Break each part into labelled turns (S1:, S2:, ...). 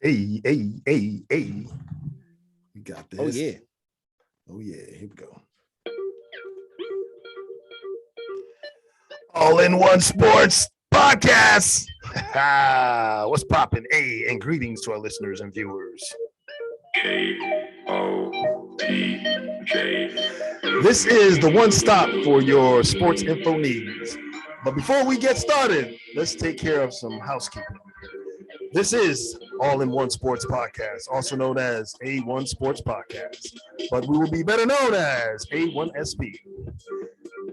S1: Hey. We got this.
S2: Oh, yeah.
S1: Here we go. All in One Sports Podcast. What's poppin'? And greetings to our listeners and viewers. K-O-P-K. This is the one stop for your sports info needs. But before we get started, let's take care of some housekeeping. This is All in One Sports Podcast, also known as A1 Sports Podcast, but we will be better known as A1SP.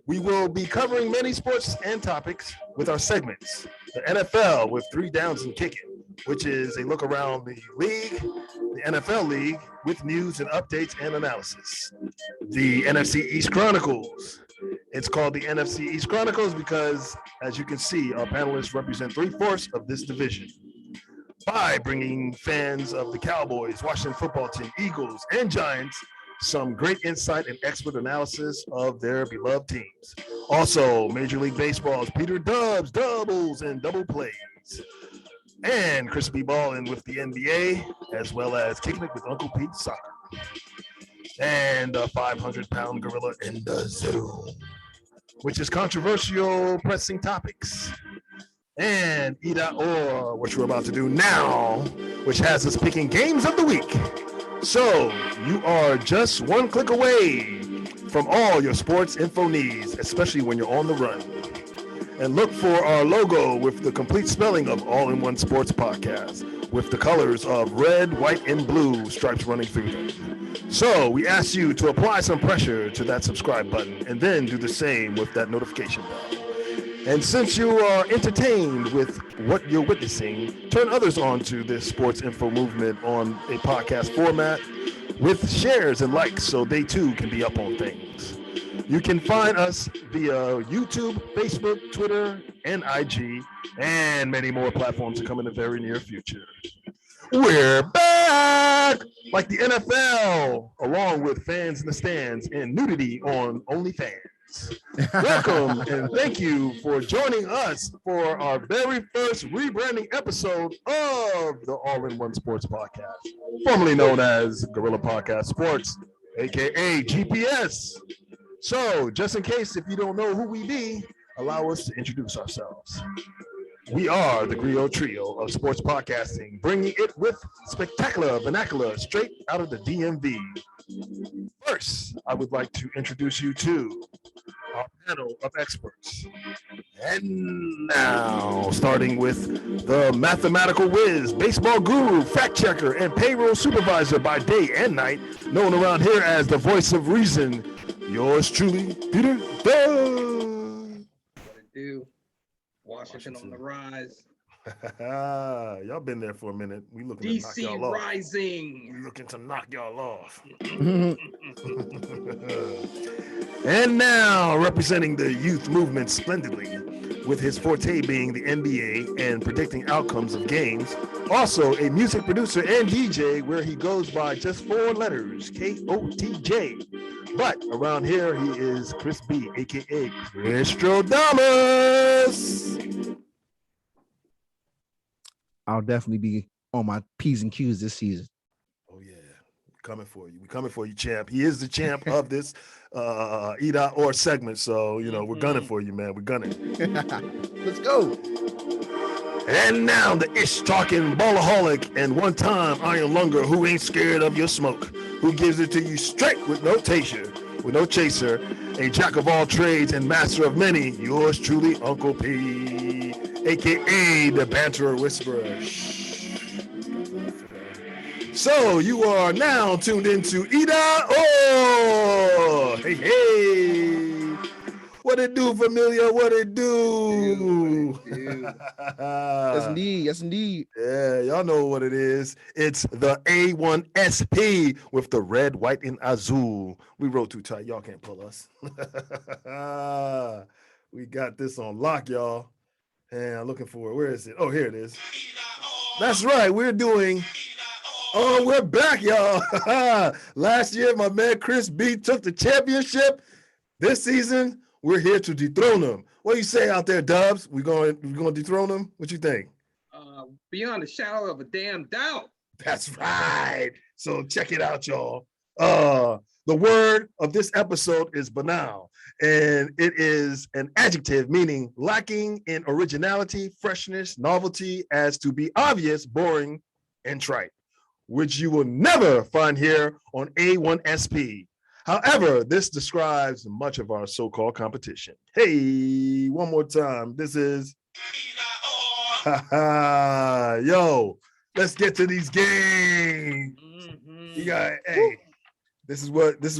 S1: We will be covering many sports and topics with our segments. The NFL with 3 downs and kicking, which is a look around the league, the NFL league, with news and updates and analysis. The NFC East Chronicles. It's called the NFC East Chronicles because, as you can see, our panelists represent 3/4 of this division, by bringing fans of the Cowboys, Washington football team, Eagles, and Giants some great insight and expert analysis of their beloved teams. Also, Major League Baseball's Peter Dubz, doubles and double plays. And Chris B. Ballin with the NBA, as well as Kicking It with Uncle Pete Soccer. And a 500-pound gorilla in the zoo, which is controversial pressing topics. And EDA, or what we're about to do now, which has us picking games of the week. So you are just one click away from all your sports info needs, especially when you're on the run. And look for our logo with the complete spelling of All in One Sports Podcast, with the colors of red, white, and blue stripes running through them. So we ask you to apply some pressure to that subscribe button and then do the same with that notification bell. And since you are entertained with what you're witnessing, turn others on to this sports info movement on a podcast format with shares and likes so they too can be up on things. You can find us via YouTube, Facebook, Twitter, and IG, and many more platforms to come in the very near future. We're back! Like the NFL, along with fans in the stands and nudity on OnlyFans. Welcome and thank you for joining us for our very first rebranding episode of the All in One Sports Podcast, formerly known as Gorilla Podcast Sports, aka GPS. So, just in case if you don't know who we be, allow us to introduce ourselves. We are the Griot Trio of sports podcasting, bringing it with spectacular vernacular straight out of the DMV. First, I would like to introduce you to our panel of experts. And now, starting with the mathematical whiz, baseball guru, fact checker, and payroll supervisor by day and night, known around here as the voice of reason, yours truly, Peter Dubz.
S3: What it do? Washington on the rise.
S1: Y'all been there for a minute. We looking to knock
S3: DC
S1: y'all off.
S3: rising.
S1: We looking to knock y'all off. And now, representing the youth movement splendidly, with his forte being the NBA and predicting outcomes of games. Also, a music producer and DJ where he goes by just 4 letters, K-O-T-J. But around here, he is Chris B, a.k.a. Christrodamus.
S2: I'll definitely be on my P's and Q's this season.
S1: Oh, yeah. Coming for you. We're coming for you, champ. He is the champ of this EDA or segment. So, you know, we're gunning for you, man. We're gunning.
S2: Let's go.
S1: And now the ish-talking ballaholic and one-time iron lunger who ain't scared of your smoke, who gives it to you straight with no chaser, a jack of all trades and master of many, yours truly, Uncle P, a.k.a. the banterer whisperer. So you are now tuned into EDA. Oh, hey. What it do, familia? What it do?
S2: Yes, indeed. Yes, indeed.
S1: Yeah, y'all know what it is. It's the A1SP with the red, white, and azul. We roll too tight. Y'all can't pull us. We got this on lock, y'all. And I'm looking for it. Where is it? Oh, here it is. That's right. We're doing... Oh, we're back, y'all. Last year, my man Chris B took the championship. This season, we're here to dethrone him. What do you say out there, Dubz? We going to dethrone him? What you think?
S3: Beyond a shadow of a damn doubt.
S1: That's right. So check it out, y'all. The word of this episode is banal, and it is an adjective meaning lacking in originality, freshness, novelty, as to be obvious, boring, and trite, which you will never find here on A1SP. However, this describes much of our so-called competition. Hey, one more time. This is yo, let's get to these games. You got, hey, this is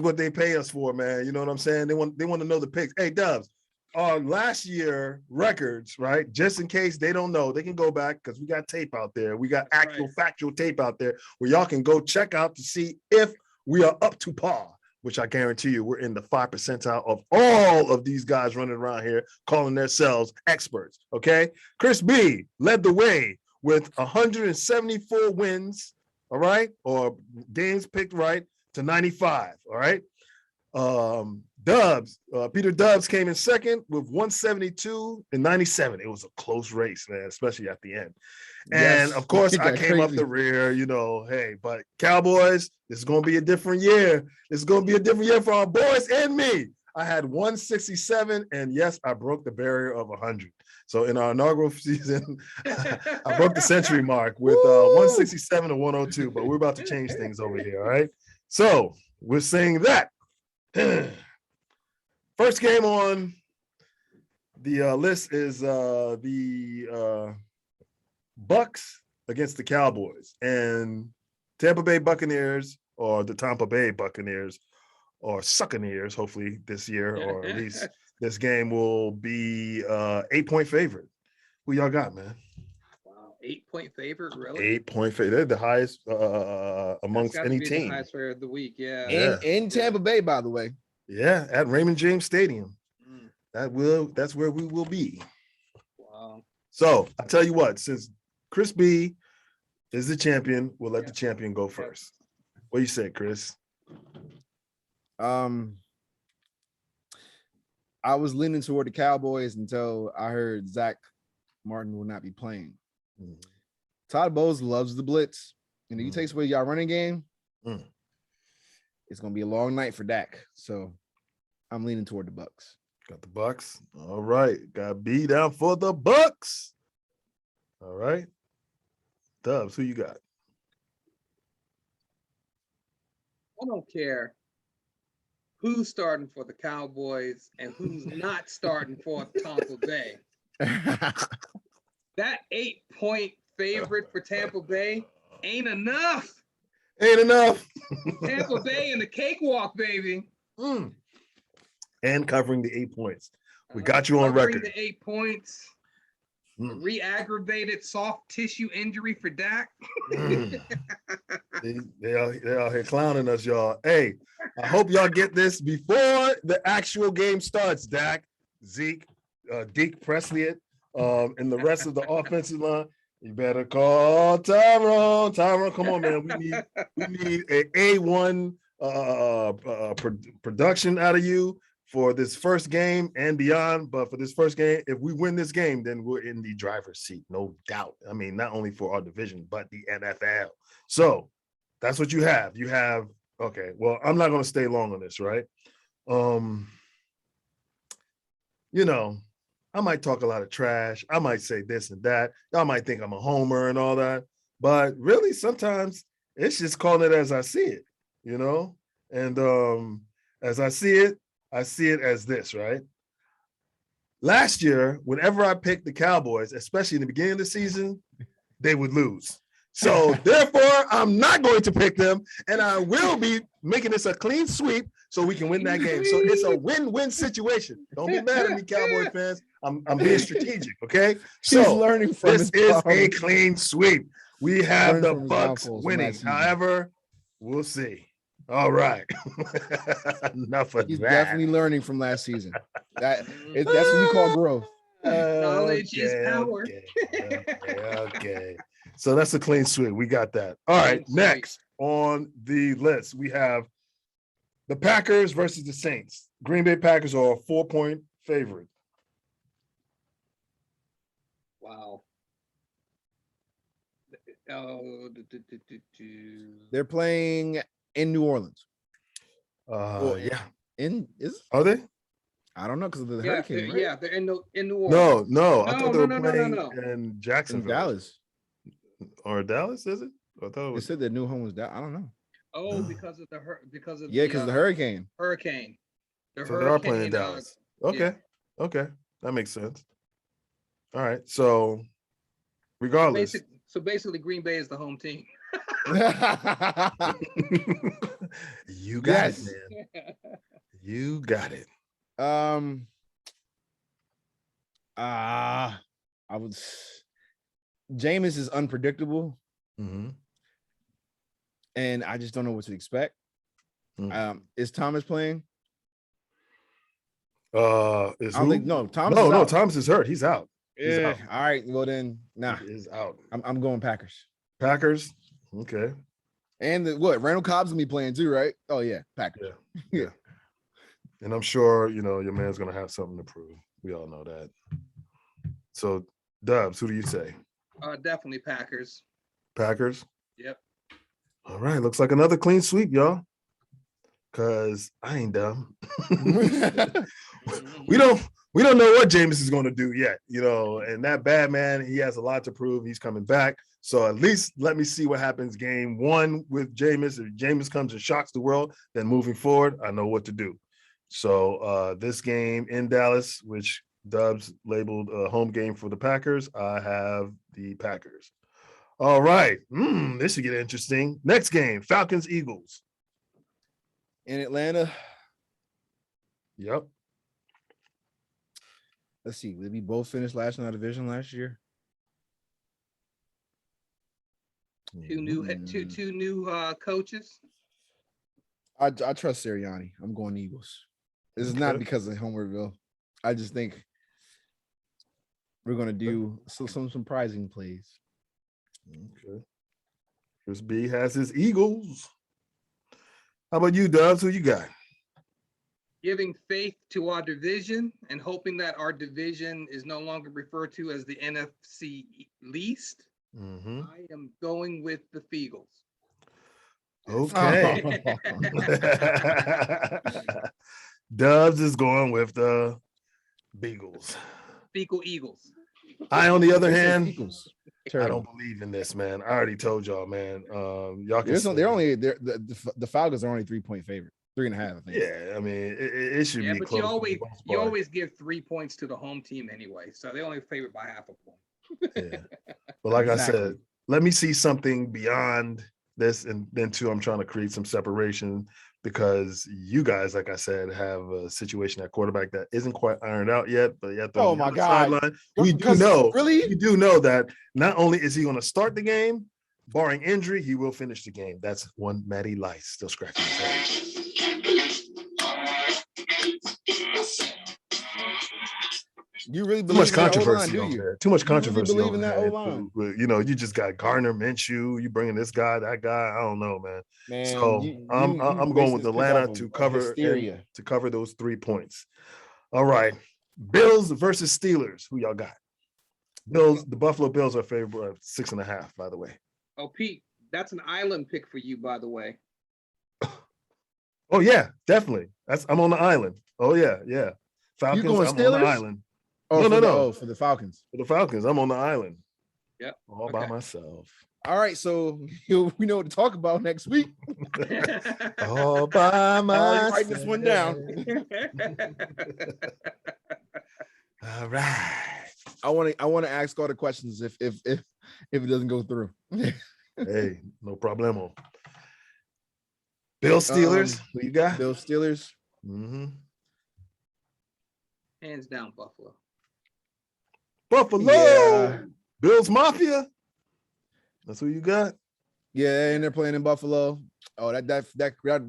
S1: what they pay us for, man. You know what I'm saying? They want to know the picks. Hey, Dubz, our last year records, right? Just in case they don't know, they can go back because we got tape out there. We got actual factual tape out there where y'all can go check out to see if we are up to par, which I guarantee you we're in the 5th percentile of all of these guys running around here calling themselves experts, okay? Chris B led the way with 174 wins, all right? Or games picked right to 95, all right? Dubz, Peter Dubz came in second with 172 and 97. It was a close race, man, especially at the end. And
S2: Yes,
S1: of course,
S2: it
S1: I
S2: got
S1: came up
S2: crazy.
S1: the rear, you know, hey, but Cowboys, this is going to be a different year. This is going to be a different year for our boys and me. I had 167, and yes, I broke the barrier of 100. So in our inaugural season, I broke the century mark with 167 to 102, but we're about to change things over here, all right? So we're saying that. First game on the list is the Bucks against the Cowboys, and Tampa Bay Buccaneers, or the Tampa Bay Buccaneers, or Succaneers, hopefully this year, or at least this game will be 8-point favorite. Who y'all got, man?
S3: Wow, 8-point favorite, really?
S1: 8-point favorite. They're the highest amongst
S3: That's
S1: any
S3: be
S1: team.
S3: The highest favorite of the week, yeah.
S2: In Tampa Bay, by the way.
S1: Yeah, at Raymond James Stadium. That's where we will be.
S3: Wow.
S1: So I tell you what, since Chris B is the champion, we'll let the champion go first. What do you say, Chris?
S2: I was leaning toward the Cowboys until I heard Zach Martin will not be playing. Todd Bowles loves the blitz, and if he takes away y'all running game, it's gonna be a long night for Dak. So I'm leaning toward the Bucks.
S1: Got the Bucks. All right. Got B down for the Bucks. All right. Dubz, who you got?
S3: I don't care who's starting for the Cowboys and who's not starting for Tampa Bay. That 8-point favorite for Tampa Bay ain't enough.
S1: Ain't enough.
S3: Tampa Bay in the cakewalk, baby.
S1: And covering the 8 points. We got you on record.
S3: The 8 points. Re-aggravated soft tissue injury for Dak.
S1: They out here clowning us, y'all. Hey, I hope y'all get this before the actual game starts. Dak, Zeke, Deke Pressley, and the rest of the offensive line. You better call Tyrone. Tyrone, come on, man. We need a A1 production out of you for this first game and beyond. But for this first game, if we win this game, then we're in the driver's seat, no doubt. I mean, not only for our division, but the NFL. So that's what you have. You have, okay, well, I'm not going to stay long on this, right? You know, I might talk a lot of trash. I might say this and that. Y'all might think I'm a homer and all that. But really, sometimes it's just calling it as I see it, you know? And as I see it as this, right? Last year, whenever I picked the Cowboys, especially in the beginning of the season, they would lose. So therefore, I'm not going to pick them, and I will be making this a clean sweep so we can win that game. So it's a win-win situation. Don't be mad at me, Cowboy fans. I'm being strategic, okay? So
S2: learning from
S1: this is a clean sweep. We have the Bucks winning. However, we'll see. All right. Enough of
S2: He's
S1: that.
S2: definitely learning from last season. That's what we call growth.
S3: Knowledge is power.
S1: Okay. So that's a clean sweep. We got that. All right. Next on the list, we have the Packers versus the Saints. Green Bay Packers are a 4-point favorite.
S3: Wow.
S2: They're playing in New Orleans.
S1: Yeah.
S2: Are
S1: they?
S2: I don't know because of the hurricane. Right?
S3: Yeah, they're in New Orleans.
S1: No. I thought they were playing in
S2: In
S1: Jacksonville,
S2: Dallas,
S1: or Dallas. Is it? I thought it was.
S2: They said their new home was Dallas. I don't know.
S3: Oh, because of the hurricane.
S2: Hurricane.
S1: So they are playing in Dallas. Okay. Okay, that makes sense. All right. So, regardless.
S3: So basically, Green Bay is the home team.
S1: You got it, man. You got it.
S2: I would. Jameis is unpredictable, and I just don't know what to expect. Is Thomas playing?
S1: Is who?
S2: No, Thomas. No,
S1: Thomas is hurt. He's out. He's
S2: out.
S1: out.
S2: All right. Well then, nah.
S1: He is out.
S2: I'm going Packers.
S1: Packers. Okay.
S2: And Randall Cobb's gonna be playing too, right? Oh yeah, Packers.
S1: Yeah. And I'm sure your man's gonna have something to prove. We all know that. So, Dubz, who do you say?
S3: Definitely Packers.
S1: Packers.
S3: Yep.
S1: All right. Looks like another clean sweep, y'all. Cause I ain't dumb. We don't know what Jameis is going to do yet, and that bad man, he has a lot to prove. He's coming back. So at least let me see what happens game one with Jameis. If Jameis comes and shocks the world, then moving forward, I know what to do. So this game in Dallas, which Dubz labeled a home game for the Packers, I have the Packers. All right. This should get interesting. Next game, Falcons, Eagles.
S2: In Atlanta.
S1: Yep.
S2: Let's see. Did we both finish last in our division last year?
S3: Two new coaches.
S2: I trust Sirianni. I'm going Eagles. This is not because of Homerville. I just think we're going to do some surprising plays.
S1: Okay. Chris B has his Eagles. How about you, Dubz? Who you got?
S3: Giving faith to our division and hoping that our division is no longer referred to as the NFC least. I am going with the Feagles.
S1: Okay. Dubz is going with the Beagles.
S3: Fecal Eagles.
S1: I, on the other hand,
S2: I
S1: don't believe in this, man. I already told y'all, man. Y'all can.
S2: The Falcons are only 3-point favorite, 3.5. I think.
S1: Yeah, I mean it should be.
S3: But
S1: close
S3: you always give 3 points to the home team anyway, so they only favored by half a point.
S1: Yeah, but like I said, let me see something beyond this, and then too, I'm trying to create some separation because you guys, like I said, have a situation at quarterback that isn't quite ironed out yet. But yet,
S2: oh my God,
S1: sideline, we do know that not only is he going to start the game, barring injury, he will finish the game. That's one Matty Lice still scratching his head.
S2: You really
S1: too much controversy
S2: O-line,
S1: there. Too much controversy.
S2: You really believe in that O-line?
S1: You just got Gardner Minshew. You bringing this guy, that guy. I don't know, man. So I'm going with Atlanta to cover those 3 points. All right, Bills versus Steelers. Who y'all got? Bills. The Buffalo Bills are favored of 6.5. By the way.
S3: Oh, Pete, that's an island pick for you, by the way.
S1: Oh yeah, definitely. I'm on the island. Oh yeah. Falcons.
S2: You going
S1: I'm
S2: Steelers?
S1: on the island.
S2: Oh,
S1: no.
S2: For the Falcons.
S1: For the Falcons, I'm on the island.
S3: Yep.
S1: All by myself.
S2: All right, so we know what to talk about next week.
S1: All by myself.
S2: Write this one down.
S1: All right.
S2: I want to ask all the questions if it doesn't go through.
S1: Hey, no problemo. Bill Steelers. Who you got?
S2: Bill Steelers.
S3: Hands down, Buffalo.
S1: Yeah. Bills Mafia. That's who you got.
S2: Yeah, and they're playing in Buffalo. Oh, that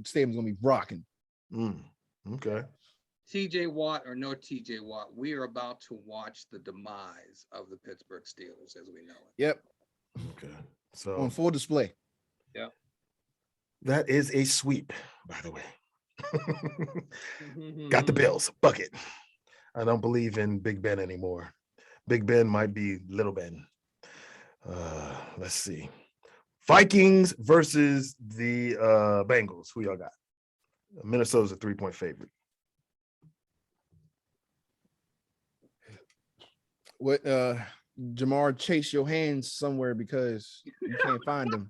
S2: stadium's gonna be rocking.
S1: Okay.
S3: TJ Watt or no TJ Watt, we are about to watch the demise of the Pittsburgh Steelers as we know it.
S2: Yep.
S1: Okay. So
S2: on full display.
S3: Yep.
S1: That is a sweep, by the way. Got the Bills. Bucket. I don't believe in Big Ben anymore. Big Ben might be Little Ben. let's see. Vikings versus the Bengals. Who y'all got? Minnesota's a 3-point favorite.
S2: What Jamar, chase your hands somewhere because you can't find them.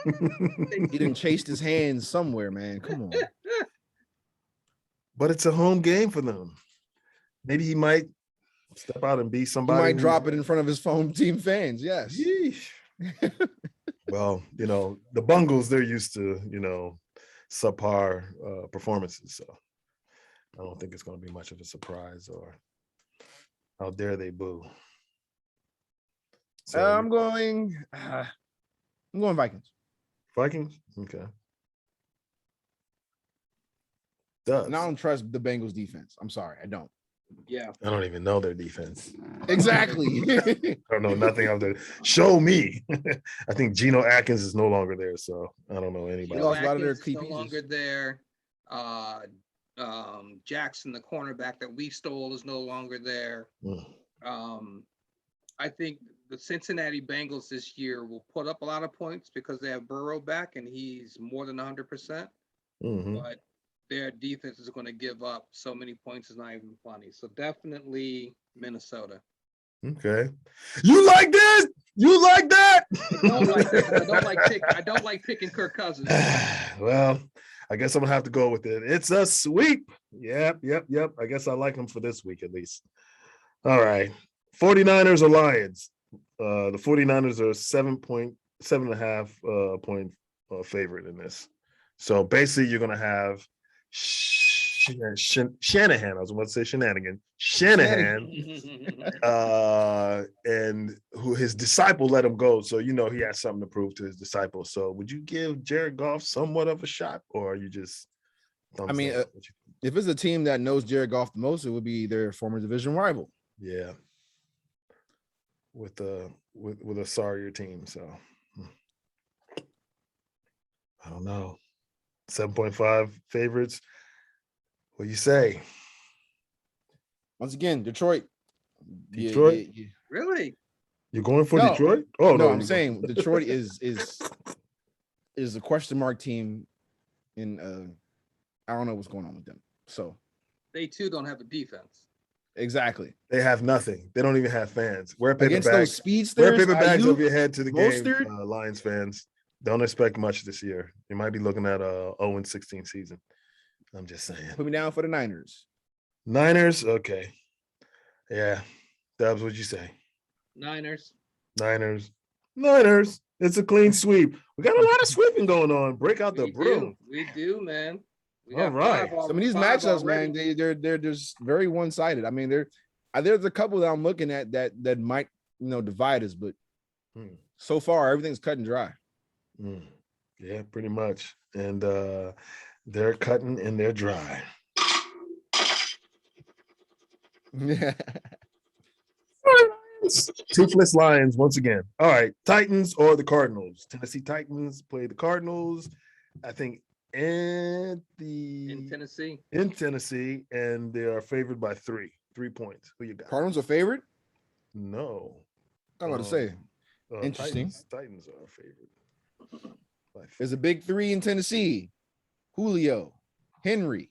S2: He didn't chase his hands somewhere, man. Come on.
S1: But it's a home game for them. Maybe he might step out and be somebody.
S2: He might drop it in front of his home team fans. Yes.
S1: Well, the Bungles, they're used to, subpar performances. So I don't think it's going to be much of a surprise, or how dare they boo. So,
S2: I'm going Vikings.
S1: Vikings? Okay. Dubz.
S2: And I don't trust the Bengals defense. I'm sorry, I don't.
S3: Yeah.
S1: I don't even know their defense.
S2: Exactly.
S1: I don't know nothing of the. Show me. I think Geno Atkins is no longer there, so I don't know anybody.
S2: Lost a lot of their
S3: Atkins
S2: key
S3: no
S2: pieces.
S3: longer there. Jackson, the cornerback that we stole, is no longer there. I think the Cincinnati Bengals this year will put up a lot of points because they have Burrow back and he's more than 100%. But their defense is going to give up so many points, is not even funny. So definitely Minnesota.
S1: Okay. You like this? You like that?
S3: I don't like this. I don't like picking Kirk Cousins.
S1: Well, I guess I'm gonna have to go with it. It's a sweep. Yep. I guess I like them for this week at least. All right. 49ers or Lions? The 49ers are 7.5 point favorite in this. So basically, you're gonna have Shanahan. I was about to say Shenanigan. Shanahan, and who his disciple let him go. So he has something to prove to his disciple. So would you give Jared Goff somewhat of a shot, or are you just?
S2: If it's a team that knows Jared Goff the most, it would be their former division rival.
S1: Yeah. With a sorrier team, so I don't know. 7.5 favorites. What do you say?
S2: Once again, Detroit.
S1: Detroit?
S2: Yeah.
S3: Really?
S1: You're going for Detroit? Oh
S2: no, I'm saying Detroit is a question mark team. I don't know what's going on with them. So
S3: they too don't have a defense.
S2: Exactly.
S1: They have nothing. They don't even have fans. Wear paper
S2: Against
S1: bags.
S2: those speedsters,
S1: Wear paper bags over your head to the
S2: Mostert.
S1: game, Lions fans. Don't expect much this year. You might be looking at a 0-16 season. I'm just saying.
S2: Put me down for the Niners.
S1: Niners? Okay. Yeah. Dubz, what'd you say?
S3: Niners.
S1: It's a clean sweep. We got a lot of sweeping going on. Break out the broom.
S3: We do, man.
S1: All right.
S2: Some of these matchups, man, they're just very one-sided. I mean, there's a couple that I'm looking at that might divide us, but so far everything's cut and dry.
S1: Yeah, pretty much. And they're cutting and they're dry.
S2: Yeah.
S1: Toothless Lions once again. All right, Titans or the Cardinals? Tennessee Titans play the Cardinals, I think, in Tennessee, and they are favored by 3 points. Who you got?
S2: Cardinals are favored?
S1: No.
S2: I'm about to say. Interesting.
S1: Titans are favored.
S2: There's a big 3 in Tennessee. Julio, Henry,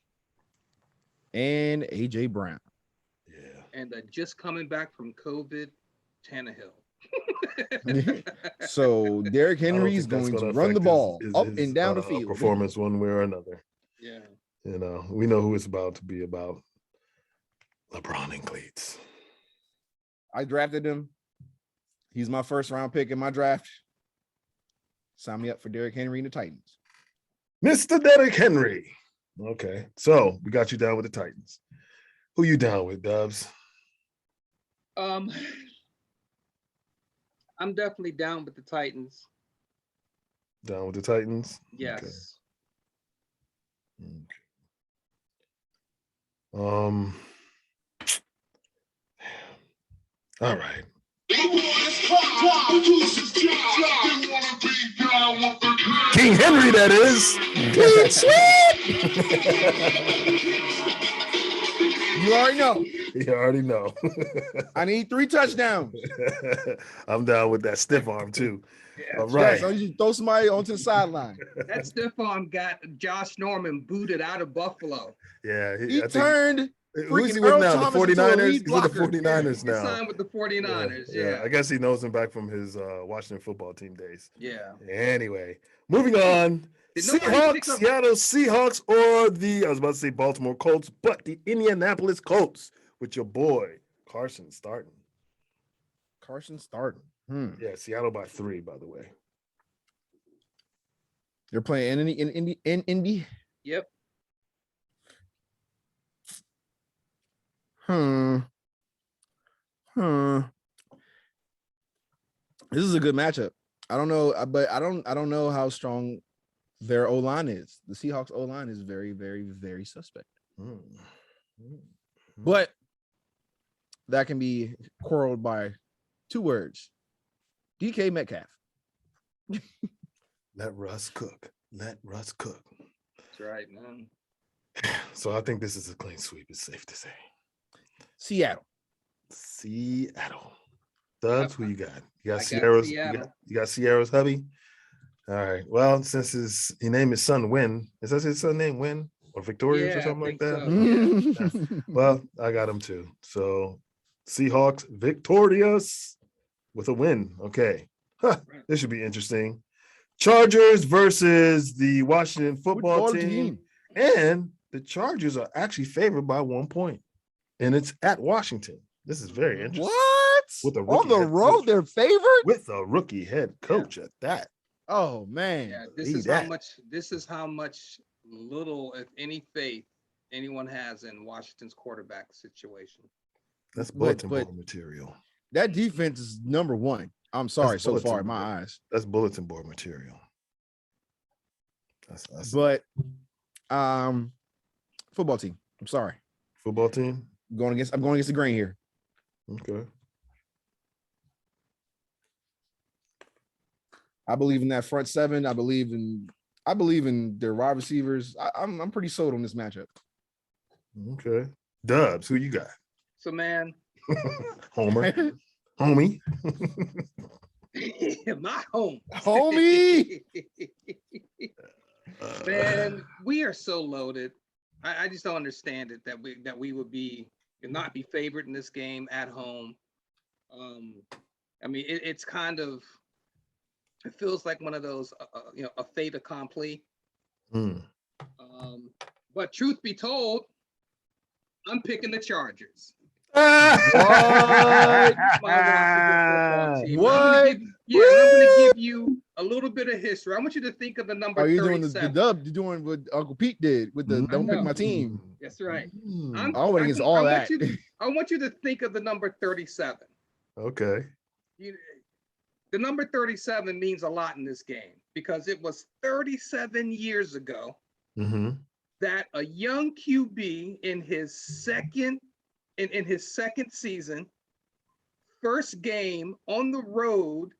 S2: and AJ Brown.
S1: Yeah.
S3: And just coming back from COVID, Tannehill.
S2: So Derrick Henry is going to run the ball up and down the field.
S1: Performance one way or another.
S3: Yeah.
S1: We know who it's about to be about. LeBron and cleats.
S2: I drafted him. He's my first round pick in my draft. Sign me up for Derrick Henry and the Titans.
S1: Mr. Derrick Henry. Okay. So we got you down with the Titans. Who you down with, Dubz?
S3: I'm definitely down with the Titans.
S1: Down with the Titans?
S3: Yes.
S1: Okay. All right. King Henry, that is.
S2: You already know.
S1: You already know.
S2: I need 3 touchdowns.
S1: I'm down with that stiff arm too.
S3: Yeah,
S1: All right.
S2: Yes, I need you to throw somebody onto the sideline.
S3: that stiff arm got Josh Norman booted out of Buffalo.
S1: Yeah,
S2: He
S1: I think,
S2: turned
S1: who's he
S2: freaking
S1: with
S2: Earl
S1: now? The
S2: Thomas into a
S1: 49ers?
S2: lead
S1: He's with the
S2: blocker.
S1: 49ers
S3: He
S1: now.
S3: signed with the 49ers. Yeah.
S1: I guess he knows him back from his Washington football team days.
S3: Yeah.
S1: Anyway, moving on.
S3: Did nobody pick
S1: Seahawks,
S3: up-
S1: Seattle Seahawks, or I was about to say Baltimore Colts, but the Indianapolis Colts with your boy Carson starting.
S2: Carson starting.
S1: Yeah, Seattle by 3, by the way.
S2: They're playing in Indy.
S3: Yep.
S2: This is a good matchup. I don't know, but I don't know how strong their O-line is. The Seahawks O-line is very, very, very suspect. But that can be quarreled by 2 words. DK Metcalf.
S1: Let Russ cook. Let Russ cook.
S3: That's right, man.
S1: So I think this is a clean sweep, it's safe to say.
S2: Seattle.
S1: Dubz, who you got? You got
S3: I got
S1: Sierra's.
S3: Seattle.
S1: You got Sierra's hubby. All right. Well, since he named his son Win, is that his son name Win or Victorious or
S3: Yeah,
S1: something
S3: I
S1: like
S3: think
S1: that?
S3: so.
S2: Yeah.
S1: Well, I got him too. So Seahawks victorious with a win. Okay. This should be interesting. Chargers versus the Washington football team. And the Chargers are actually favored by 1 point. And it's at Washington. This is very interesting.
S2: What?
S1: With a
S2: On
S1: rookie
S2: the
S1: head
S2: road,
S1: coach.
S2: they're favored?
S1: With a rookie head coach at that.
S2: Oh man.
S3: Yeah,
S1: Believe
S3: this is how much little, if any, faith anyone has in Washington's quarterback situation.
S1: That's
S2: But-
S1: bulletin
S2: but-
S1: board material.
S2: That defense is number 1. I'm sorry,
S1: That's
S2: so
S1: bulletin
S2: far in my
S1: board.
S2: eyes.
S1: That's bulletin board material. That's
S2: But football team. I'm sorry.
S1: football team.
S2: I'm going against the grain here.
S1: Okay.
S2: I believe in that front 7. I believe in their wide receivers. I'm pretty sold on this matchup.
S1: Okay. Dubs, who you got?
S3: So, man,
S1: Homer. Homie.
S3: my home.
S2: Homie.
S3: Man, we are so loaded. I just don't understand it that we would not be favored in this game at home. I mean, it's kind of, it feels like one of those a fait accompli. But truth be told, I'm picking the Chargers.
S2: What? What?
S3: I'm gonna give you a little bit of history. I want you to think of the number.
S2: Are you doing the
S3: 37.
S2: dub? You're doing what Uncle Pete did with the don't pick my team.
S3: That's right.
S2: I went against all that.
S3: I want you to think of the number 37.
S1: Okay.
S3: The number 37 means a lot in this game because it was 37 years ago that a young QB in his second season, first game on the road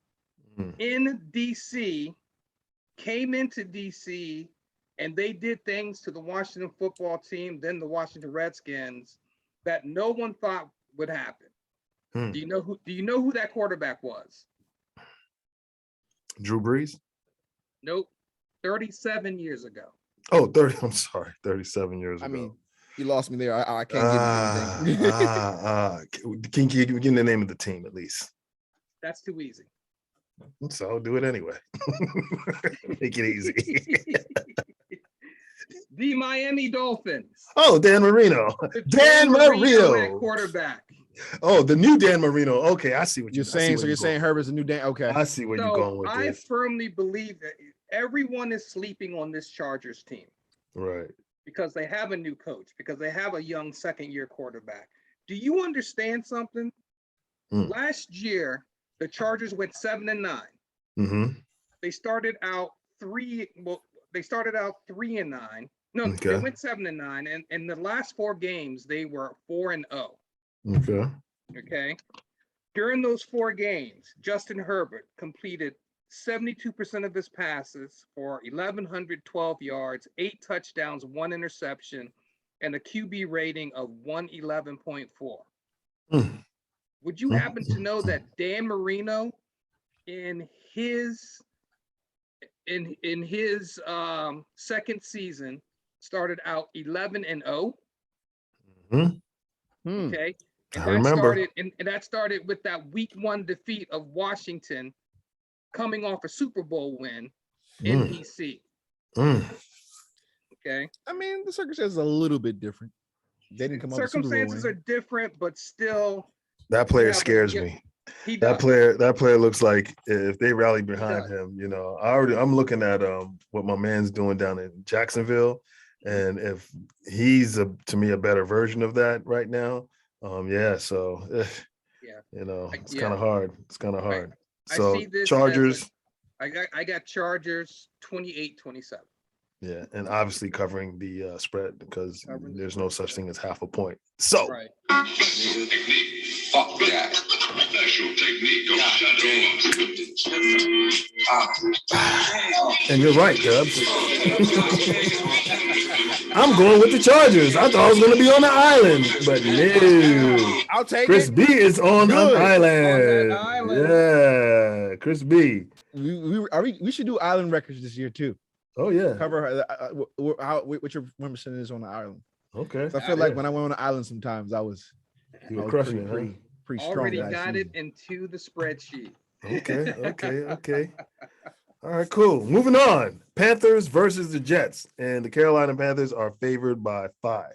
S3: in DC, came into DC and they did things to the Washington football team, then the Washington Redskins, that no one thought would happen. Do you know who that quarterback was?
S1: Drew Brees?
S3: Nope. 37 years ago.
S1: Oh, 30. I'm sorry. 37 years ago.
S2: I mean, you lost me there. I can't give you anything.
S1: Can you give me the name of the team at least?
S3: That's too easy.
S1: So I'll do it anyway. Make it easy.
S3: The Miami Dolphins.
S1: Oh, Dan Marino. Dan Marino.
S3: At quarterback.
S1: Oh, the new Dan Marino. Okay, I see what
S2: You're saying. So you're saying Herbert's a new Dan. Okay.
S1: I see where you're going with
S3: I
S1: this.
S3: firmly believe that everyone is sleeping on this Chargers team.
S1: Right.
S3: Because they have a new coach, because they have a young second-year quarterback. Do you understand something? Last year, the Chargers went 7-9. They started out 3-9. No, they went 7-9, and in the last 4 games, they were 4-0. Okay. During those 4 games, Justin Herbert completed 72% of his passes for 1,112 yards, 8 touchdowns, 1 interception, and a QB rating of 111.4.
S1: Mm.
S3: Would you happen to know that Dan Marino in his second season started out 11-0?
S1: Mhm.
S3: Okay.
S1: I
S3: And
S1: remember.
S3: that started with that week 1 defeat of Washington coming off a Super Bowl win in
S1: Mm.
S3: DC.
S1: Mm.
S3: Okay.
S2: I mean, the circumstances is a little bit different. They didn't come out with a Super Bowl
S3: Circumstances are
S2: win.
S3: different, but still
S1: That player
S3: yeah, but
S1: scares
S3: yeah,
S1: me.
S3: he does.
S1: That player looks like if they rally behind
S3: does.
S1: him, I'm looking at what my man's doing down in Jacksonville, and if he's to me a better version of that right now, yeah. So
S3: Yeah.
S1: it's kind of hard. It's kind of hard.
S3: I
S1: So
S3: see this
S1: Chargers,
S3: I got Chargers 28-27.
S1: yeah, and obviously covering the spread because
S3: Covering the
S1: there's
S3: spread,
S1: no such
S3: yeah.
S1: thing as half a point. So
S3: Right.
S4: Technique. Fuck that. Special technique. Go shut
S1: and you're right, Dubs. I'm going with the Chargers. I thought I was going to be on the island, but no.
S2: I'll take
S1: Chris
S2: it.
S1: B is on an
S2: Good.
S1: island.
S3: On that island.
S1: Yeah, Chris B.
S2: We should do island records this year too.
S1: Oh yeah.
S2: Cover what your percentage is on the island.
S1: Okay.
S2: So I feel like when I went on the island, sometimes I was
S1: crushing it.
S2: Pretty strong.
S3: Already got it into the spreadsheet.
S1: Okay. All right, cool. Moving on. Panthers versus the Jets, and the Carolina Panthers are favored by 5.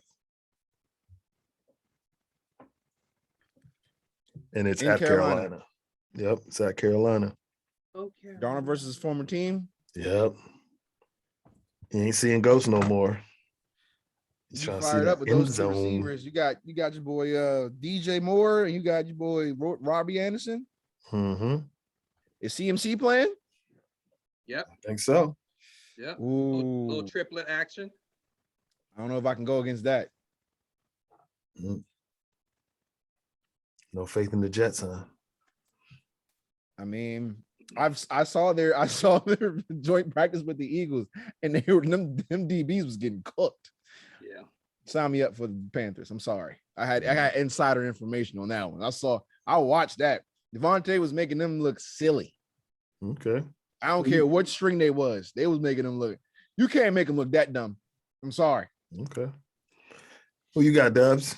S1: And it's at Carolina. Yep, it's at Carolina.
S3: Okay.
S2: Darnold versus his former team.
S1: Yep. You ain't seeing ghosts no more. He's trying to see that
S2: with
S1: end
S2: those two
S1: zone.
S2: receivers. You got your boy DJ Moore, and you got your boy Robbie Anderson.
S1: Mm-hmm.
S2: Is CMC playing?
S3: Yep.
S1: I think so.
S3: Yep.
S2: Ooh.
S3: Little triplet action.
S2: I don't know if I can go against that.
S1: No faith in the Jets, huh?
S2: I mean, I saw their joint practice with the Eagles, and they were them DBs was getting cooked.
S3: Yeah.
S2: Sign me up for the Panthers. I'm sorry. I got insider information on that one. I watched that. Devontae was making them look silly.
S1: Okay.
S2: I don't care what string they was making them look. You can't make them look that dumb. I'm sorry.
S1: Okay. Who you got, Dubs?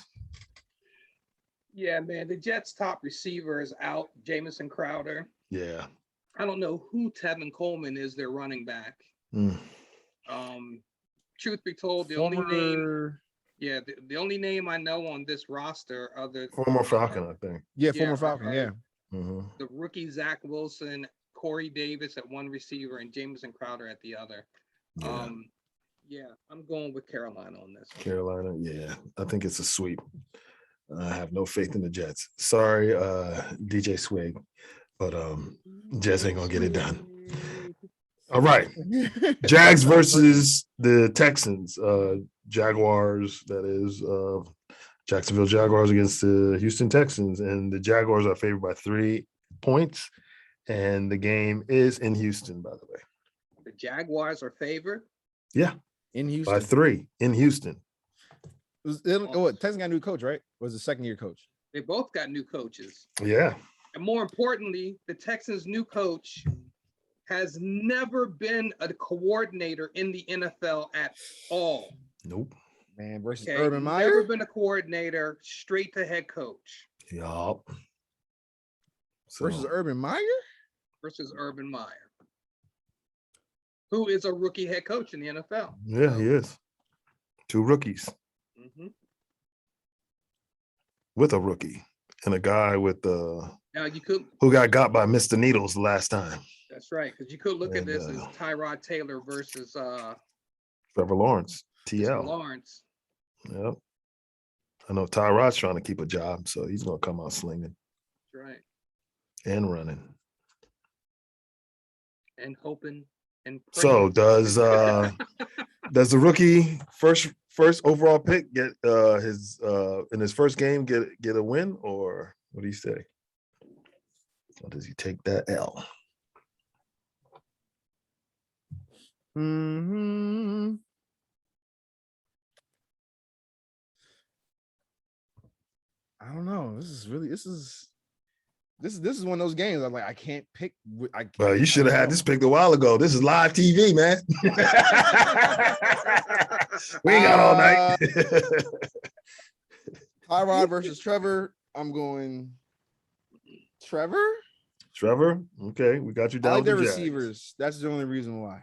S3: Yeah, man. The Jets' top receiver is out, Jamison Crowder.
S1: Yeah.
S3: I don't know who Tevin Coleman is, their running back. Truth be told, the only name I know on this roster
S1: former Falcon, I think.
S2: Yeah, former Falcon. Yeah.
S3: The rookie Zach Wilson, Corey Davis at one receiver, and Jamison Crowder at the other.
S1: Yeah.
S3: I'm going with Carolina on this.
S1: Carolina, yeah. I think it's a sweep. I have no faith in the Jets. Sorry, DJ Swig, but Jets ain't gonna get it done. All right. Jags versus the Texans. Jaguars, that is Jacksonville Jaguars against the Houston Texans. And the Jaguars are favored by 3 points. And the game is in Houston, by the way.
S3: The Jaguars are favored?
S1: Yeah.
S2: In Houston.
S1: By 3 in Houston.
S2: Texans got a new coach, right? Or was it second-year coach?
S3: They both got new coaches.
S1: Yeah.
S3: And more importantly, the Texans' new coach has never been a coordinator in the NFL at all.
S1: Nope.
S2: Man, versus Urban Meyer?
S3: Never been a coordinator, straight to head coach.
S1: Yup.
S2: Versus Urban Meyer?
S3: Versus Urban Meyer, who is a rookie head coach in the NFL.
S1: Yeah, he is. 2 rookies. With a rookie and a guy with who got by Mr. Needles the last time.
S3: That's right, because you could look at this as Tyrod Taylor versus
S1: Trevor Lawrence, TL.
S3: Trevor Lawrence.
S1: Yep. I know Tyrod's trying to keep a job, so he's gonna come out slinging.
S3: That's right.
S1: And running.
S3: And hoping and praying.
S1: So does the rookie first overall pick get his in his first game get a win, or what do you say? Or does he take that L?
S2: I don't know. This is one of those games. I'm like, I can't pick.
S1: Well, you should have had this picked a while ago. This is live TV, man. We ain't got all night.
S2: Tyrod versus Trevor. I'm going Trevor.
S1: Trevor. Okay, we got you
S2: I
S1: down.
S2: like their
S1: with the Jags.
S2: receivers. That's the only reason why.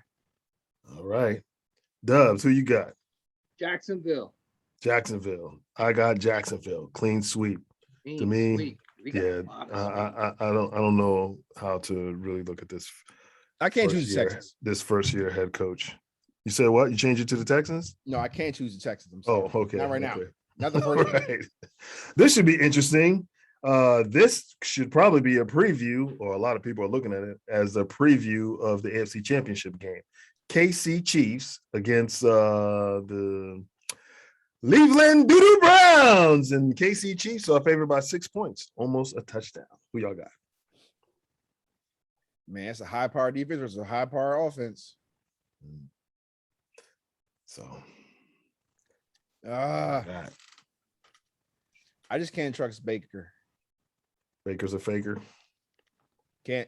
S1: All right. Dubz, who you got?
S3: Jacksonville.
S1: Jacksonville. I got Jacksonville. Clean sweep. To me,
S3: Sweet. We got
S1: yeah.
S3: a lot of
S1: I don't know how to really look at this.
S2: I can't
S1: first
S2: choose the
S1: year-
S2: Texans.
S1: This first year head coach. You said what? You changed it to the Texans?
S2: No, I can't choose the Texans. I'm sorry.
S1: Oh, okay.
S2: Not right now.
S1: Okay.
S2: Not the first.
S1: Right. This should be interesting. This should probably be a preview, or a lot of people are looking at it as a preview of the AFC Championship game. KC Chiefs against the Cleveland Doodoo Browns, and KC Chiefs are favored by 6 points, almost a touchdown. Who y'all got?
S2: Man, it's a high power defense versus a high power offense.
S1: So
S2: I just can't trust Baker.
S1: Baker's a faker.
S2: Can't.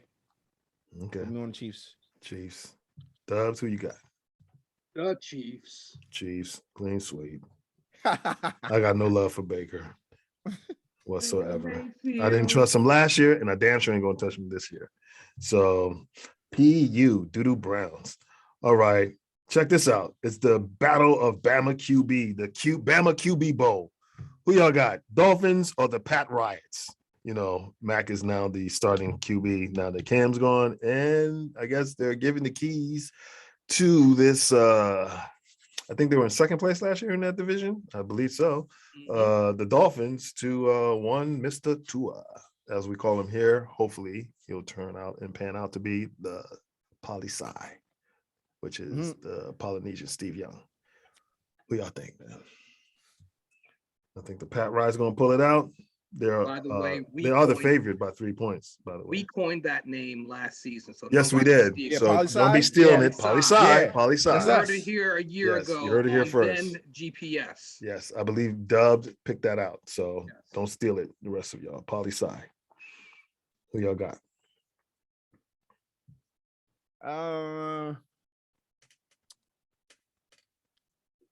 S1: Okay.
S2: Put me on the Chiefs.
S1: Chiefs. Dubs, who you got?
S3: the Chiefs.
S1: Chiefs. Clean sweep. I got no love for Baker whatsoever. I didn't trust him last year, and I damn sure ain't gonna touch him this year. So PU, Doodoo Browns. All right, check this out. It's the Battle of Bama QB, the Bama QB Bowl. Who y'all got? Dolphins or the Pat Riots? You know, Mac is now the starting QB now that Cam's gone, and I guess they're giving the keys to this. I think they were in second place last year in that division. I believe so. The Dolphins to one Mr. Tua, as we call him here. Hopefully, he'll turn out and pan out to be the Poli-Sci, which is the Polynesian Steve Young. Who y'all think, man? I think the Pat Rye's going to pull it out.
S3: By the way,
S1: they are the favorite by 3 points, by the way.
S3: We coined that name last season. So
S1: Yes, we
S3: nobody
S1: did.
S3: can
S1: So
S2: Poli-Sci?
S1: don't be stealing
S3: Yeah.
S1: it. Poli-Sci,
S2: Yeah.
S1: Poli-Sci.
S3: I
S2: That's
S3: heard
S2: us.
S3: it here a year
S1: Yes,
S3: ago.
S1: you heard it here
S3: on
S1: first.
S3: Then GPS.
S1: Yes, I believe Dubz picked that out. So
S3: Yes.
S1: don't steal it, the rest of y'all. Poli-Sci. Who y'all got?
S2: I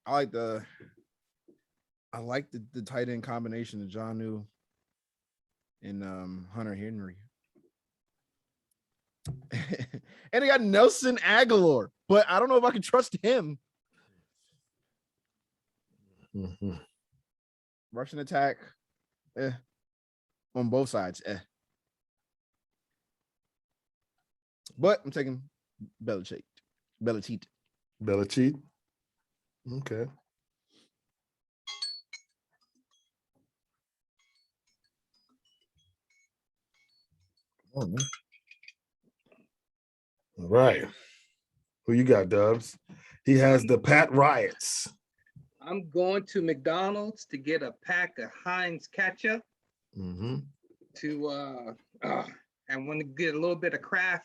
S2: like the tight end combination of Jonnu and Hunter Henry. And they got Nelson Aguilar, but I don't know if I can trust him.
S1: Mhm.
S2: Rushing attack, on both sides, But I'm taking Belichick.
S1: Belichick. Okay. Oh, man. All right. Who you got, Dubs? He has the Pat Riots.
S3: I'm going to McDonald's to get a pack of Heinz ketchup
S1: Mm-hmm.
S3: and want to get a little bit of Kraft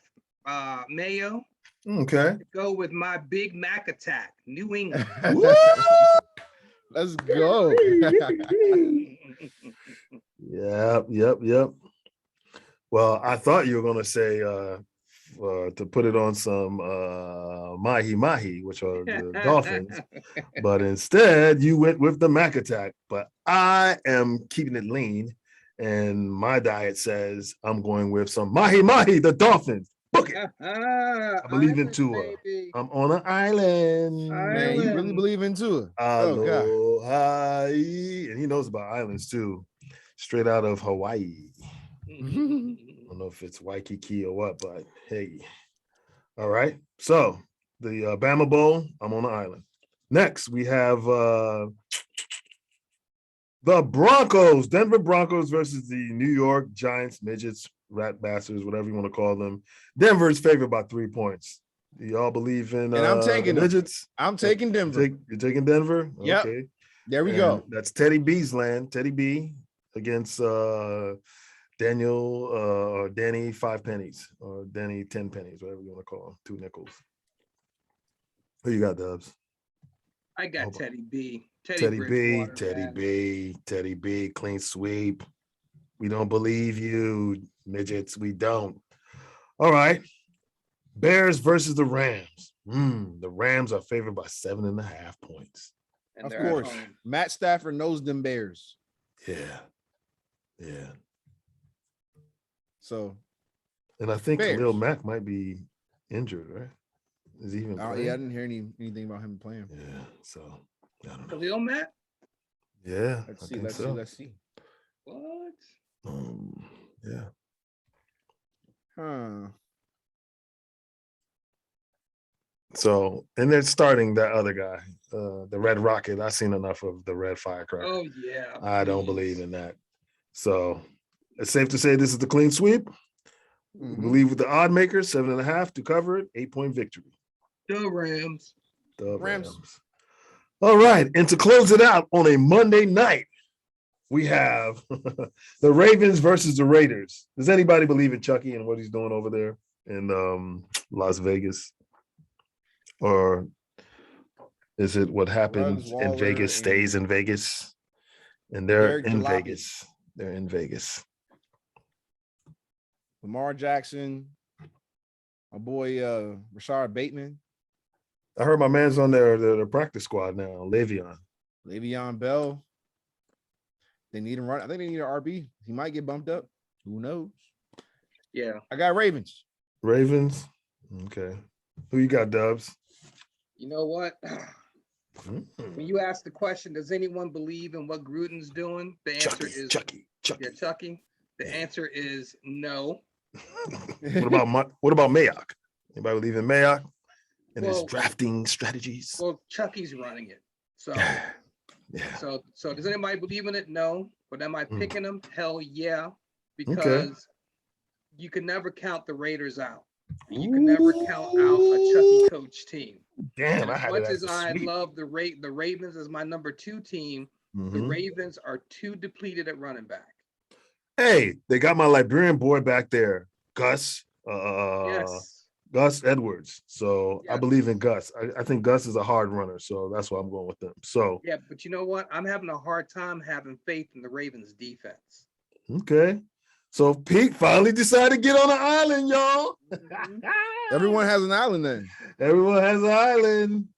S3: mayo.
S1: Okay.
S3: Go with my Big Mac attack, New England.
S2: Let's go.
S1: Yep. Well, I thought you were going to say to put it on some mahi, which are the Dolphins, but instead you went with the Mac attack. But I am keeping it lean, and my diet says I'm going with some mahi, the Dolphins. Book it. I believe in Tua.
S3: Baby.
S1: I'm on an island.
S2: Man, you really believe in Tua?
S1: Aloha. And he knows about islands too. Straight out of Hawaii. I don't know if it's Waikiki or what, but hey. All right. So the Bama Bowl, I'm on the island. Next, we have the Broncos, Denver Broncos versus the New York Giants, midgets, rat bastards, whatever you want to call them. Denver's favored by 3 points. Do y'all believe in
S2: And I'm taking
S1: the
S2: them.
S1: midgets?
S2: I'm taking Denver.
S1: You're taking Denver?
S2: Yep.
S1: Okay.
S2: There we
S1: And
S2: go.
S1: that's Teddy B's land. Teddy B against Daniel or Danny 5 pennies or Danny 10 pennies, whatever you want to call him, 2 nickels. Who you got, Dubs?
S3: I got Teddy B.
S1: Teddy B,
S3: Bridgewater,
S1: Teddy
S3: man.
S1: B, Teddy B, clean sweep. We don't believe you, midgets. We don't. All right. Bears versus the Rams. The Rams are favored by 7.5 points.
S3: And
S2: Of
S3: they're at
S2: course,
S3: home.
S2: Matt Stafford knows them Bears.
S1: Yeah. Yeah.
S2: So,
S1: And I think
S2: Bears.
S1: Khalil Mack might be injured, right? Is he even playing?
S2: yeah, I didn't hear anything about him playing.
S1: Yeah. So, I don't know.
S3: Khalil Mack?
S1: Yeah.
S2: Let's
S1: I
S2: see.
S1: think
S2: Let's
S1: so.
S2: see.
S3: What?
S1: Yeah.
S2: Huh.
S1: So, and they're starting that other guy, the Red Rocket. I've seen enough of the Red Firecracker.
S3: Oh, yeah.
S1: I don't believe in that. So, it's safe to say this is the clean sweep. We believe with the odd makers, 7.5 to cover it, 8-point victory.
S3: The Rams.
S1: The
S2: Rams.
S1: Rams. All right. And to close it out on a Monday night, we have the Ravens versus the Raiders. Does anybody believe in Chucky and what he's doing over there in Las Vegas? Or is it what happens in
S2: Waller
S1: Vegas stays in Vegas? And they're
S2: Derek
S1: in
S2: Jalopy.
S1: Vegas. They're in Vegas.
S2: Lamar Jackson, my boy Rashard Bateman,
S1: I heard my man's on their practice squad now,
S2: Le'Veon Bell. They need him right. I think they need an RB. He might get bumped up. Who knows?
S3: Yeah.
S2: I got Ravens.
S1: Ravens. Okay. Who you got, Dubs?
S3: You know what? When you ask the question, does anyone believe in what Gruden's doing? The answer is
S1: Chucky.
S3: Yeah, Chucky. The answer is no.
S1: What about Mayock? Anybody believe in Mayock and his
S3: Well-
S1: drafting strategies?
S3: Well, Chucky's running it. So
S1: Yeah.
S3: so does anybody believe in it? No. But am I picking them? Hell yeah. Because
S1: Okay.
S3: you can never count the Raiders out. You can never count out a Chucky coach team.
S1: Damn,
S3: And
S1: I
S3: as
S1: had
S3: much
S1: it
S3: as
S1: as a
S3: I
S1: sweep.
S3: love the Ravens as my number 2 team, the
S1: Mhm.
S3: Ravens are too depleted at running back.
S1: Hey, they got my Liberian boy back there, Gus.
S3: Yes.
S1: Gus Edwards. So I
S3: Yes.
S1: believe in Gus. I think Gus is a hard runner, so that's why I'm going with them. So
S3: Yeah, but you know what? I'm having a hard time having faith in the Ravens defense.
S1: okay. So Pete finally decided to get on an island, y'all.
S3: Mhm.
S2: Everyone has an island then.
S1: Everyone has an island.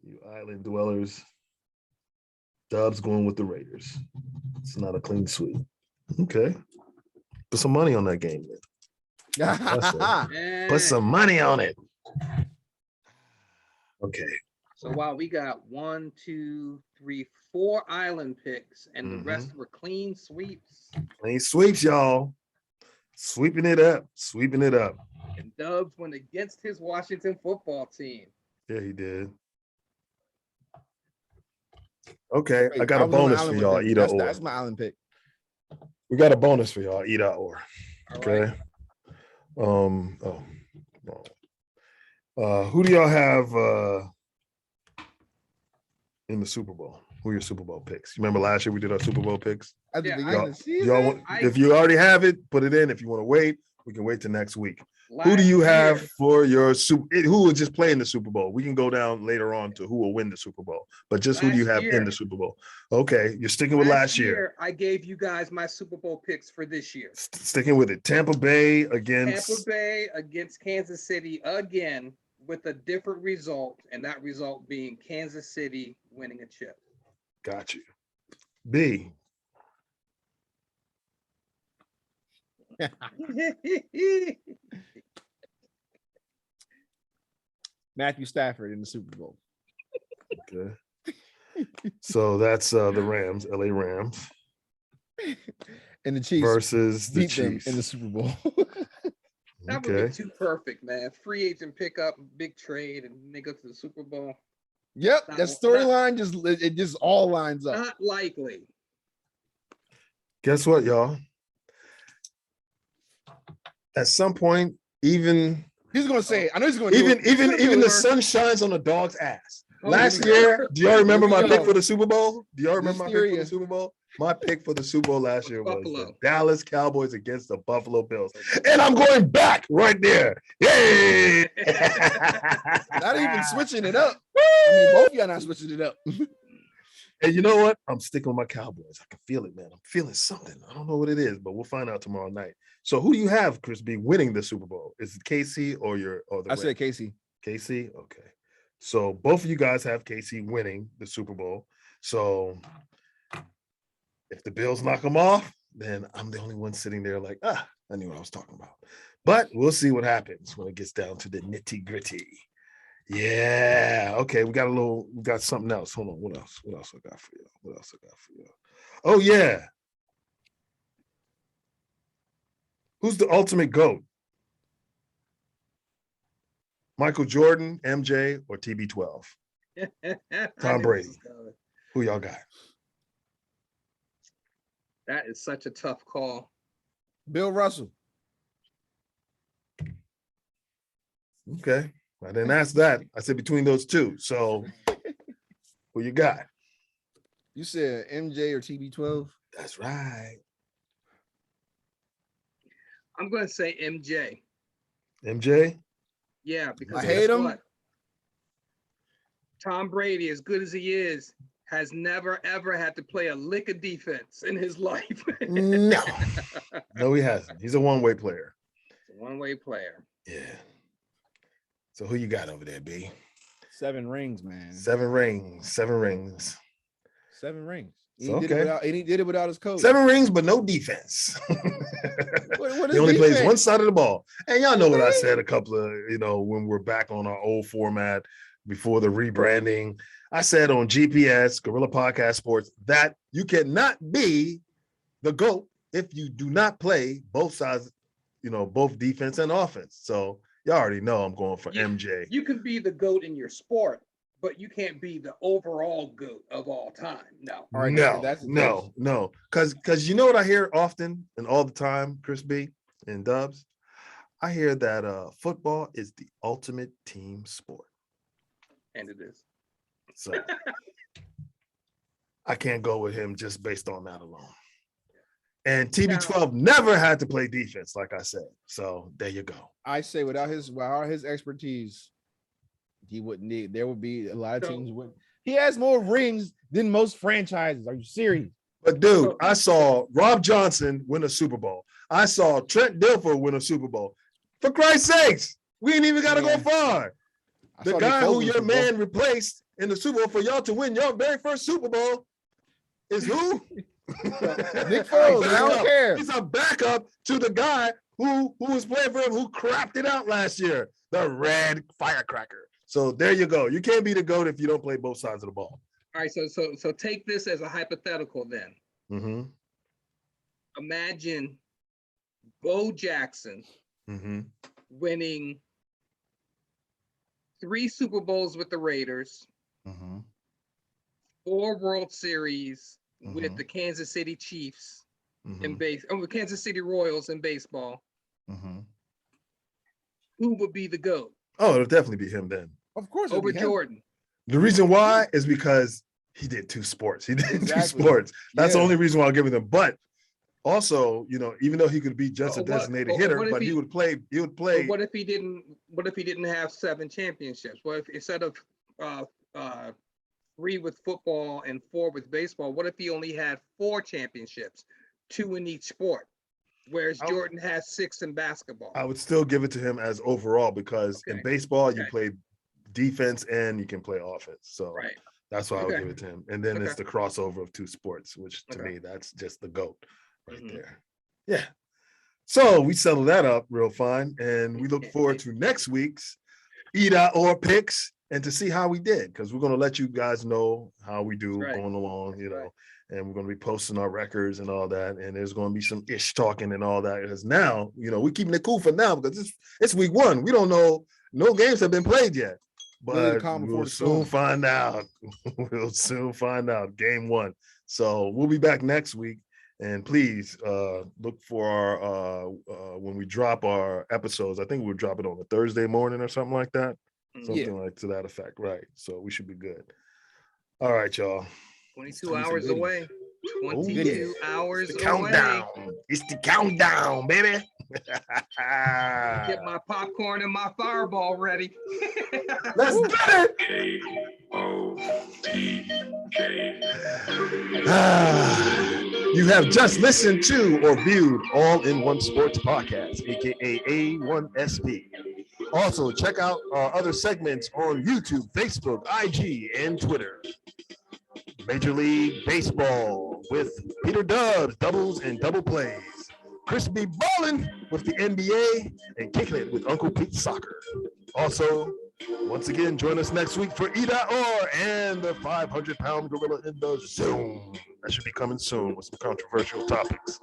S1: You island dwellers. Dubs going with the Raiders. It's not a clean sweep. Okay. Put some money on that game then. Put some money on it. Okay.
S3: So while we got 1, 2, 3, 4 island picks, and the rest were clean sweeps.
S1: Clean sweeps, y'all. Sweeping it up. Sweeping it up.
S3: And Dubs went against his Washington football team.
S1: Yeah, he did. Okay,
S2: Wait,
S1: I got a
S2: was on the
S1: bonus for
S2: island
S1: y'all,
S2: with them.
S1: either or.
S2: That's my island pick.
S1: We got a bonus for y'all, either or.
S3: All
S1: Okay.
S3: right.
S1: Who do y'all have in the Super Bowl? Who are your Super Bowl picks? You remember last year we did our Super Bowl picks?
S2: At the
S3: Yeah,
S2: beginning
S1: Y'all,
S2: of the season,
S1: y'all want, if you already have it, put it in. If you want to wait, we can wait till next week. Who do you have for your who will just play in the Super Bowl? We can go down later on to who will win the Super Bowl, but just who do you
S3: Last
S1: have
S3: year.
S1: in the Super Bowl? Okay, you're sticking with last year.
S3: I gave you guys my Super Bowl picks for this year.
S1: Sticking with it. Tampa Bay
S3: Tampa
S1: against
S3: Bay against Kansas City again with a different result, and that result being Kansas City winning a chip.
S1: Got you. B.
S2: Matthew Stafford in the Super Bowl.
S1: Okay. So that's the Rams, LA Rams
S2: And the Chiefs
S1: versus the
S2: beat them
S1: Chiefs.
S2: in the Super Bowl.
S3: That would
S1: Okay.
S3: be too perfect, man. Free agent pickup, big trade, and they go to the Super Bowl.
S2: Yep,
S3: Not-
S2: that storyline just all lines up.
S3: Not likely.
S1: Guess what, y'all? At some point, even
S2: He's gonna say it. I know he's gonna do it.
S1: even the sun shines on the dog's ass.
S3: Oh,
S1: Last
S3: yeah.
S1: year, do y'all remember my
S2: Yo.
S1: pick for the Super Bowl? Do y'all remember my pick for the
S2: Serious.
S1: Super Bowl? My pick for the Super Bowl last year was the
S3: Buffalo.
S1: Dallas Cowboys against the Buffalo Bills. And I'm going back right there. Yay!
S2: Not even switching it up. I mean, both of y'all not switching it up.
S1: And you know what? I'm sticking with my Cowboys. I can feel it, man. I'm feeling something. I don't know what it is, but we'll find out tomorrow night. So who do you have, Chris B, winning the Super Bowl? Is it KC or the
S2: I said Casey.
S1: KC? Okay. So both of you guys have KC winning the Super Bowl. So if the Bills knock them off, then I'm the only one sitting there like, I knew what I was talking about. But we'll see what happens when it gets down to the nitty gritty. Yeah. Okay. We got something else. Hold on. What else I got for you? Oh, yeah. Who's the ultimate GOAT? Michael Jordan, MJ, or TB12? Tom Brady. Who y'all got?
S3: That is such a tough call.
S2: Bill Russell.
S1: Okay. I didn't ask that. I said between those two. So who you got?
S2: You said MJ or TB12?
S1: That's right.
S3: I'm going to say MJ.
S1: MJ?
S3: Yeah, because
S2: I hate him.
S3: what? Tom Brady, as good as he is, has never, ever had to play a lick of defense in his life.
S1: No. No, he hasn't. He's a one-way player.
S3: One-way player.
S1: Yeah. So who you got over there, B?
S2: 7 rings, man.
S1: 7 rings. 7 rings.
S2: 7 rings.
S1: So,
S2: He did it without his coach.
S1: 7 rings, but no defense.
S2: What is
S1: he only plays
S2: defense?
S1: one side of the ball. And y'all know what I said a couple of, when we're back on our old format before the rebranding. I said on GPS, Gorilla Podcast Sports, that you cannot be the GOAT if you do not play both sides, both defense and offense. So y'all already know I'm going for MJ.
S3: You can be the GOAT in your sport, but you can't be the overall GOAT of all time. No.
S2: All right,
S1: no. Because you know what I hear often and all the time, Chris B and Dubz? I hear that football is the ultimate team sport.
S3: And it is.
S1: So I can't go with him just based on that alone. And TB12 never had to play defense, like I said. So there you go.
S2: I say without his expertise, he wouldn't need. There would be a lot of teams would. He has more rings than most franchises. Are you serious?
S1: But dude, I saw Rob Johnson win a Super Bowl. I saw Trent Dilfer win a Super Bowl. For Christ's sakes, we ain't even got to go far. The guy who your man replaced in the Super Bowl for y'all to win your very first Super Bowl is who?
S2: Nick Foles. I don't care.
S1: He's a backup to the guy who was playing for him, who crapped it out last year, the red firecracker. So there you go. You can't be the GOAT if you don't play both sides of the ball.
S3: All right, so take this as a hypothetical then.
S1: Mm-hmm.
S3: Imagine Bo Jackson winning 3 Super Bowls with the Raiders, 4 World Series with the Kansas City Chiefs in with Kansas City Royals in baseball. Who would be the GOAT?
S1: Oh, it'll definitely be him then.
S2: Of course,
S3: over Jordan.
S1: The reason why is because he did 2 sports. He did 2 sports. That's the only reason why I'll give him them. But also, even though he could be just a designated hitter, but he would play. He would play.
S3: What if he didn't? What if he didn't have 7 championships? What if instead of 3 with football and 4 with baseball, what if he only had 4 championships, 2 in each sport? Whereas Jordan has 6 in basketball.
S1: I would still give it to him as overall because in baseball you play defense and you can play offense. So that's why I would give it to him. And then it's the crossover of 2 sports, which to me, that's just the GOAT right there. Yeah. So we settled that up real fine. And we look forward to next week's EDA or picks and to see how we did, because we're going to let you guys know how we do going along, and we're going to be posting our records and all that. And there's going to be some ish talking and all that. Because now, we're keeping it cool for now because it's week 1. We don't know. No games have been played yet. But we'll soon find out. We'll soon find out. Game 1. So we'll be back next week. And please look for our when we drop our episodes. I think we'll drop it on a Thursday morning or something like that. Something like to that effect. Right. So we should be good. All right, y'all.
S3: 22 hours away. 22 hours
S1: away. Countdown. It's the countdown, baby.
S3: Get my popcorn and my fireball ready.
S1: Let's get it. You have just listened to or viewed All in One Sports Podcast, aka A1SP. Also, check out our other segments on YouTube, Facebook, IG, and Twitter. Major League Baseball with Peter Dubz, doubles and double plays. Chris B. Ballin with the NBA and Kicking It with Uncle Pete Soccer. Also, once again, join us next week for EDA and the 500-pound gorilla in the Zoom. That should be coming soon with some controversial topics.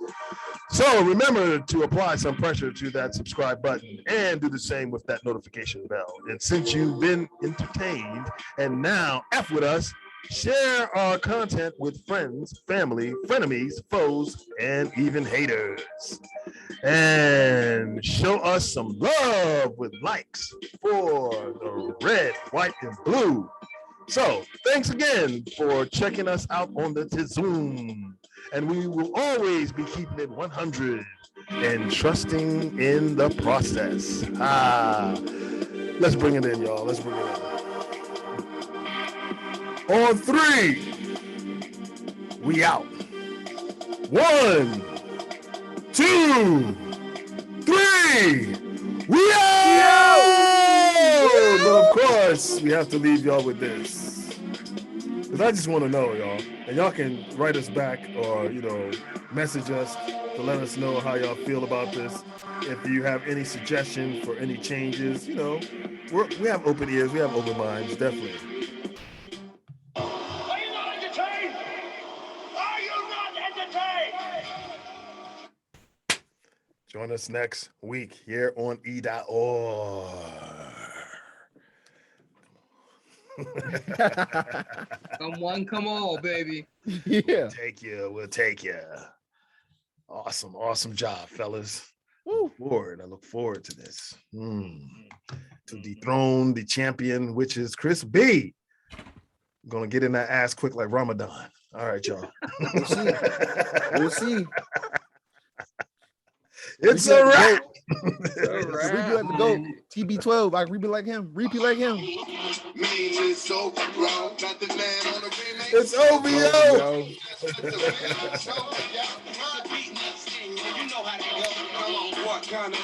S1: So remember to apply some pressure to that subscribe button and do the same with that notification bell. And since you've been entertained and now F with us, share our content with friends, family, frenemies, foes, and even haters. And show us some love with likes for the red, white, and blue. So thanks again for checking us out on the Zoom. And we will always be keeping it 100 and trusting in the process. Let's bring it in, y'all. Let's bring it in. On 3, we out. 1, 2, 3, we out! But of course, we have to leave y'all with this. Because I just want to know, y'all. And y'all can write us back or, message us to let us know how y'all feel about this. If you have any suggestions for any changes, we have open ears, we have open minds, definitely.
S4: Are you not entertained? Are you not entertained?
S1: Join us next week here on E.org.
S3: Come one, come all, baby.
S2: Yeah.
S1: We'll take you. Awesome job, fellas. I look forward to this. To dethrone the champion, which is Chris B. I'm gonna get in that ass quick like Ramadan. All right, y'all.
S2: We'll see.
S1: It's a wrap.
S2: Repeat like the GOAT. TB12. I repeat like him. Repeat like him.
S4: It's
S1: OVO.
S4: You know how to go. Come on, what kind of